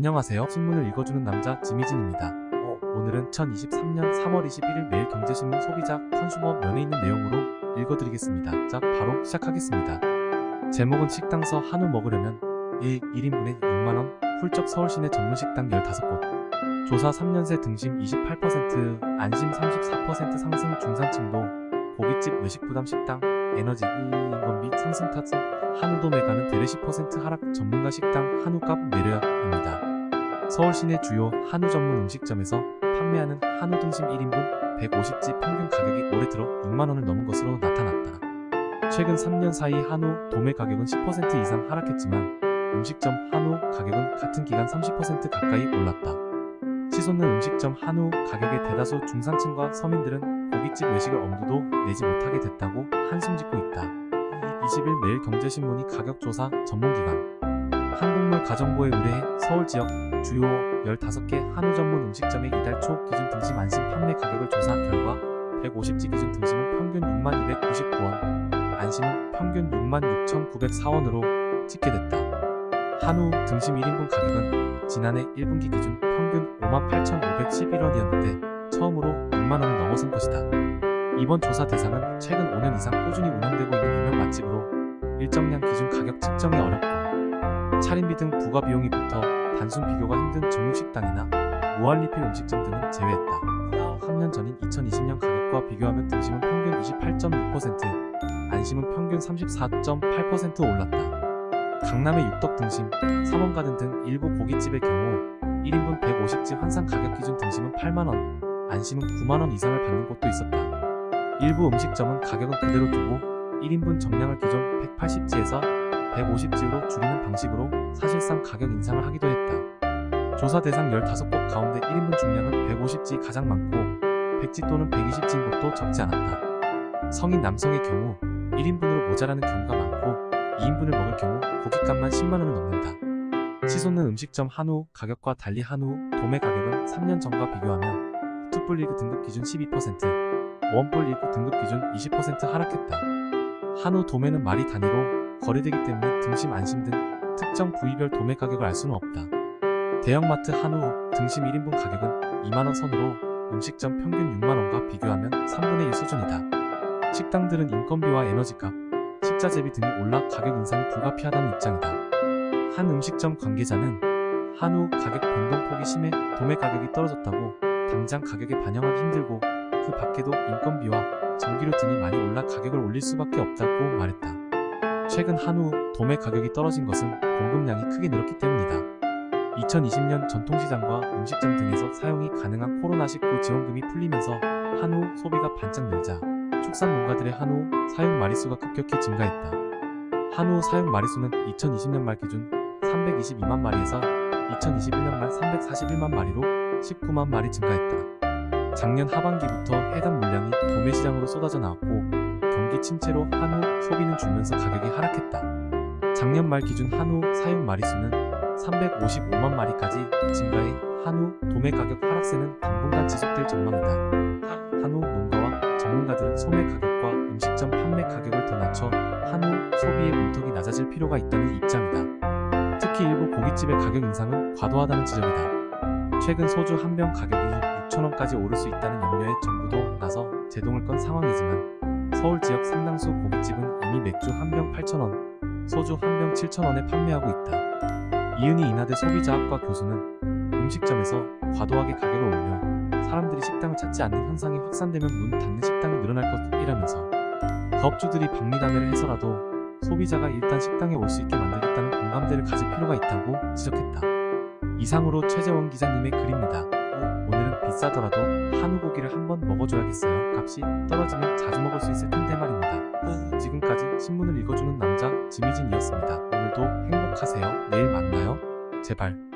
안녕하세요. 신문을 읽어주는 남자 지미진입니다. 오늘은 2023년 3월 21일 매일경제신문 소비자 컨슈머 면에 있는 내용으로 읽어드리겠습니다. 자, 바로 시작하겠습니다. 제목은 식당서 한우 먹으려면 1인분에 6만원, 훌쩍 서울시내 전문식당 15곳. 조사 3년새 등심 28%, 안심 34% 상승. 중산층도 고깃집, 외식부담 식당, 에너지, 인건비 상승 탓에 한우 도매가는 대략 10% 하락. 전문가 식당 한우값 내려입니다. 서울시내 주요 한우 전문 음식점에서 판매하는 한우 등심 1인분 150집 평균 가격이 올해 들어 6만원을 넘은 것으로 나타났다. 최근 3년 사이 한우 도매 가격은 10% 이상 하락했지만 음식점 한우 가격은 같은 기간 30% 가까이 올랐다. 치솟는 음식점 한우 가격에 대다수 중산층과 서민들은 고깃집 외식을 엄두도 내지 못하게 됐다고 한숨 짓고 있다. 20일 매일경제신문이 가격조사 전문기관 한국물 가정부에 의뢰해 서울 지역 주요 15개 한우 전문 음식점의 이달 초 기준 등심 안심 판매 가격을 조사한 결과 150지 기준 등심은 평균 62,99원, 안심은 평균 66,904원으로 집계됐다. 한우 등심 1인분 가격은 지난해 1분기 기준 평균 58,511원이었는데 처음으로 6만원을 넘어선 것이다. 이번 조사 대상은 최근 5년 이상 꾸준히 운영되고 있는 유명 맛집으로 일정량 기준 가격 측정이 어렵고 차림비 등 부가 비용이 붙어 단순 비교가 힘든 정육식당이나 무한리필 음식점 등은 제외했다. 3년 전인 2020년 가격과 비교하면 등심은 평균 28.6%, 안심은 평균 34.8% 올랐다. 강남의 육덕 등심, 삼원가든 등 일부 고깃집의 경우 1인분 150지 환상 가격 기준 등심은 8만원, 안심은 9만원 이상을 받는 곳도 있었다. 일부 음식점은 가격은 그대로 두고 1인분 정량을 기존 180지에서 150지로 줄이는 방식으로 사실상 가격 인상을 하기도 했다. 조사 대상 15곳 가운데 1인분 중량은 150지 가장 많고 100지 또는 120지인 곳도 적지 않았다. 성인 남성의 경우 1인분으로 모자라는 경우가 많고 2인분을 먹을 경우 고깃값만 10만원을 넘는다. 치솟는 음식점 한우 가격과 달리 한우 도매 가격은 3년 전과 비교하면 투뿔리그 등급 기준 12%, 원뿔리그 등급 기준 20% 하락했다. 한우 도매는 마리 단위로 거래되기 때문에 등심, 안심 등 특정 부위별 도매 가격을 알 수는 없다. 대형마트 한우 등심 1인분 가격은 2만원 선으로 음식점 평균 6만원과 비교하면 3분의 1 수준이다. 식당들은 인건비와 에너지값, 식자재비 등이 올라 가격 인상이 불가피하다는 입장이다. 한 음식점 관계자는 한우 가격 변동폭이 심해 도매 가격이 떨어졌다고 당장 가격에 반영하기 힘들고 그 밖에도 인건비와 전기료 등이 많이 올라 가격을 올릴 수밖에 없다고 말했다. 최근 한우 도매 가격이 떨어진 것은 공급량이 크게 늘었기 때문이다. 2020년 전통시장과 음식점 등에서 사용이 가능한 코로나19 지원금이 풀리면서 한우 소비가 반짝 늘자 축산 농가들의 한우 사육 마리수가 급격히 증가했다. 한우 사육 마리수는 2020년 말 기준 322만 마리에서 2021년 말 341만 마리로 19만 마리 증가했다. 작년 하반기부터 해당 물량이 도매시장으로 쏟아져 나왔고 경기 침체로 한우 소비는 줄면서 가격이 하락했다. 작년 말 기준 한우 사육 마리수는 355만 마리까지 증가해 한우 도매 가격 하락세는 당분간 지속될 전망이다. 한우 농가와 전문가들은 소매 가격과 음식점 판매 가격을 더 낮춰 한우 소비의 문턱이 낮아질 필요가 있다는 입장이다. 특히 일부 고깃집의 가격 인상은 과도하다는 지적이다. 최근 소주 한 병 가격이 6,000원까지 오를 수 있다는 염려에 정부도 나서 제동을 건 상황이지만 서울 지역 상당수 고깃집은 이미 맥주 한 병 8,000원, 소주 한 병 7,000원에 판매하고 있다. 이은희 인하대 소비자학과 교수는 음식점에서 과도하게 가격을 올려 사람들이 식당을 찾지 않는 현상이 확산되면 문 닫는 식당이 늘어날 것이라면서 가업주들이 박리담회를 해서라도 소비자가 일단 식당에 올 수 있게 만들겠다는 공감대를 가질 필요가 있다고 지적했다. 이상으로 최재원 기자님의 글입니다. 오늘은 비싸더라도 한우 고기를 한번 먹어줘야겠어요. 값이 떨어지면 자주 먹을 수 있을 텐데 말입니다. 지금까지 신문을 읽어주는 남자 지미진이었습니다. 오늘도 행복하세요. 내일 만나요. 제발.